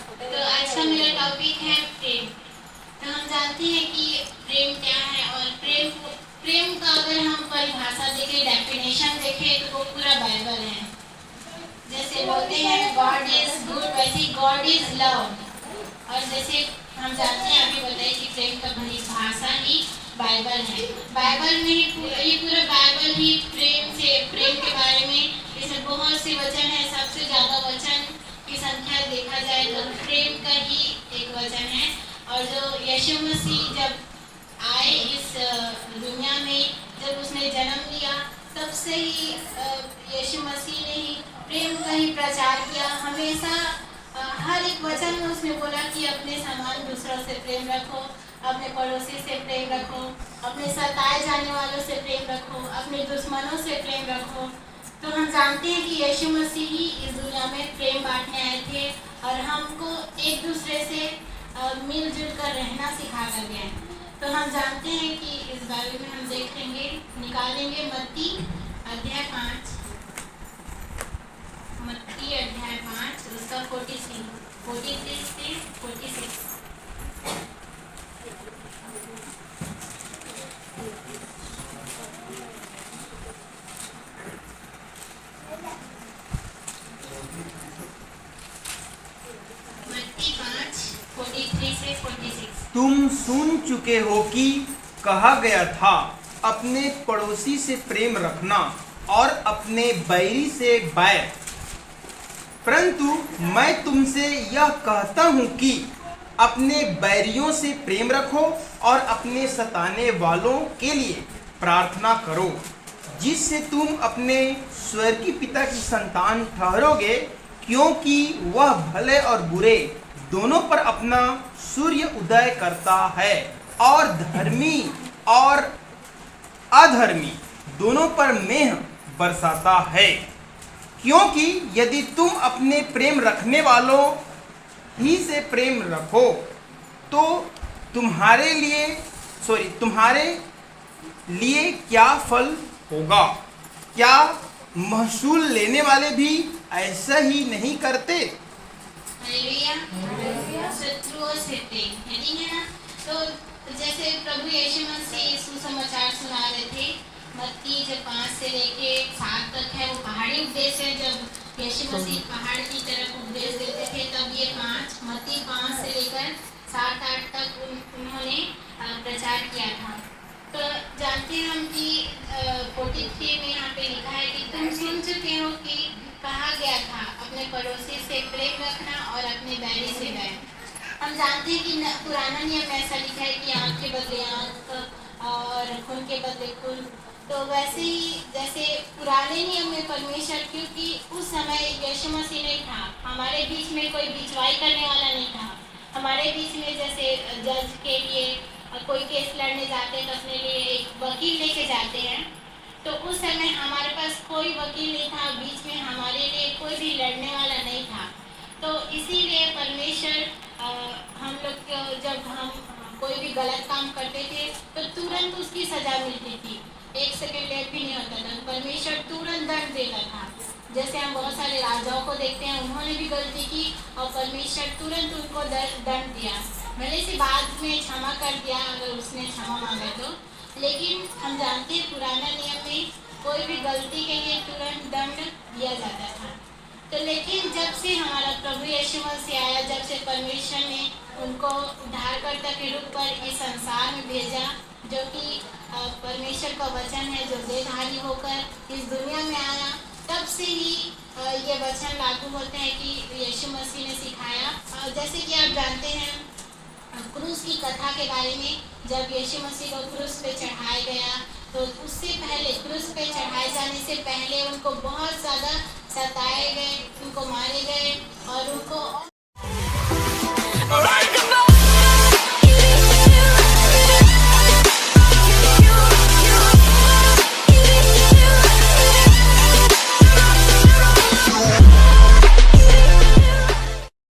तो आज का मेरा टॉपिक है प्रेम। तो हम जानते हैं कि प्रेम क्या है, और प्रेम का अगर हम परिभाषा देखें, डेफिनेशन देखें, तो वो पूरा बाइबल है। जैसे बोलते हैं गॉड इज गुड, वैसे गॉड इज लव। और जैसे हम जानते हैं, अभी बताइए कि प्रेम का परिभाषा ही बाइबल है। बाइबल में ही ये पूरा बाइबल ही प्रेम के बारे में, इसमें बहुत से वचन है। सबसे ज्यादा वचन की संख्या देखा जाए तो प्रेम का ही एक वचन है। और जो यीशु मसीह जब आए इस दुनिया में, जब उसने जन्म लिया, तब से ही यीशु मसीह ने ही प्रेम का ही प्रचार किया। हमेशा हर एक वचन में उसने बोला कि अपने समान दूसरों से प्रेम रखो, अपने पड़ोसी से प्रेम रखो, अपने सताए जाने वालों से प्रेम रखो, अपने दुश्मनों से प्रेम रखो। तो हम जानते हैं कि यीशु मसीह ही इस दुनिया में प्रेम बांटने आए थे और हमको एक दूसरे से मिलजुल कर रहना सिखा कर गए। तो हम जानते हैं कि इस बारे में हम देखेंगे, निकालेंगे मत्ती अध्याय 5, मत्ती अध्याय 5 उसका 43 से 46। मत्ती 5, 43 से 46। तुम सुन चुके हो कि कहा गया था, अपने पड़ोसी से प्रेम रखना और अपने बैरी से बैर। परंतु मैं तुमसे यह कहता हूँ कि अपने बैरियों से प्रेम रखो और अपने सताने वालों के लिए प्रार्थना करो, जिससे तुम अपने स्वर्गीय पिता की संतान ठहरोगे, क्योंकि वह भले और बुरे दोनों पर अपना सूर्य उदय करता है और धर्मी और अधर्मी दोनों पर मेघ बरसाता है। क्योंकि यदि तुम अपने प्रेम रखने वालों ही से प्रेम रखो तो तुम्हारे लिए क्या फल होगा? क्या महसूल लेने वाले भी ऐसा ही नहीं करते? शत्रुओं से प्रेम है ना। तो जैसे प्रभु यीशु मसीह सुसमाचार सुना रहे थे, मत्ती जब 5 से लेके 7 तक है, वो पहाड़ी उपदेश है। जब यीशु मसीह पहाड़ की तरफ उपदेश देते थे, तब ये मत्ती 5 से लेकर 7-8 तक उन्होंने प्रचार किया था। तो जानते हैं हम कि 43 में यहाँ पे लिखा है कि तुम सुन चुके हो कि कहा गया था, अपने पड़ोसी से प्रेम रखना और अपने बैरी से बैर। हम जानते हैं कि पुराना नियम ऐसा लिखा है कि आँख के बदले आँख और खून के बदले खून। तो वैसे ही जैसे पुराने नियम में परमेश्वर, क्योंकि उस समय यीशु मसीह नहीं था, हमारे बीच में कोई बिचवाई करने वाला नहीं था। हमारे बीच में जैसे जज के लिए कोई केस लड़ने जाते हैं तो अपने लिए एक वकील लेके जाते हैं, तो उस समय हमारे पास कोई वकील नहीं था, बीच में हमारे लिए कोई भी लड़ने वाला नहीं था। तो इसीलिए परमेश्वर हम लोग जब हम कोई भी गलत काम करते थे तो तुरंत उसकी सजा मिलती थी, 1 सेकंड लेट भी नहीं होता था, परमेश्वर तुरंत दंड देता था। जैसे हम बहुत सारे राजाओं को देखते हैं, उन्होंने भी गलती की और परमेश्वर तुरंत उनको दंड दिया, भले से बाद में क्षमा कर दिया अगर उसने क्षमा मांगा तो। लेकिन हम जानते हैं पुराना नियम में कोई भी गलती के लिए तुरंत दंड दिया जाता था। तो लेकिन जब से हमारा प्रभु यीशु मसीह आया, जब से परमेश्वर ने उनको उद्धारकर्ता के रूप पर इस संसार में भेजा, जो कि परमेश्वर का वचन है, जो देहधारी होकर इस दुनिया में आया, तब से ही ये वचन लागू होते हैं कि यीशु मसीह ने सिखाया। जैसे कि आप जानते हैं क्रूस की कथा के बारे में, जब यीशु मसीह को क्रूस पे चढ़ाया गया, तो उससे पहले, क्रूस पे चढ़ाए जाने से पहले उनको बहुत ज़्यादा सताए गए, उनको मारे गए और उनको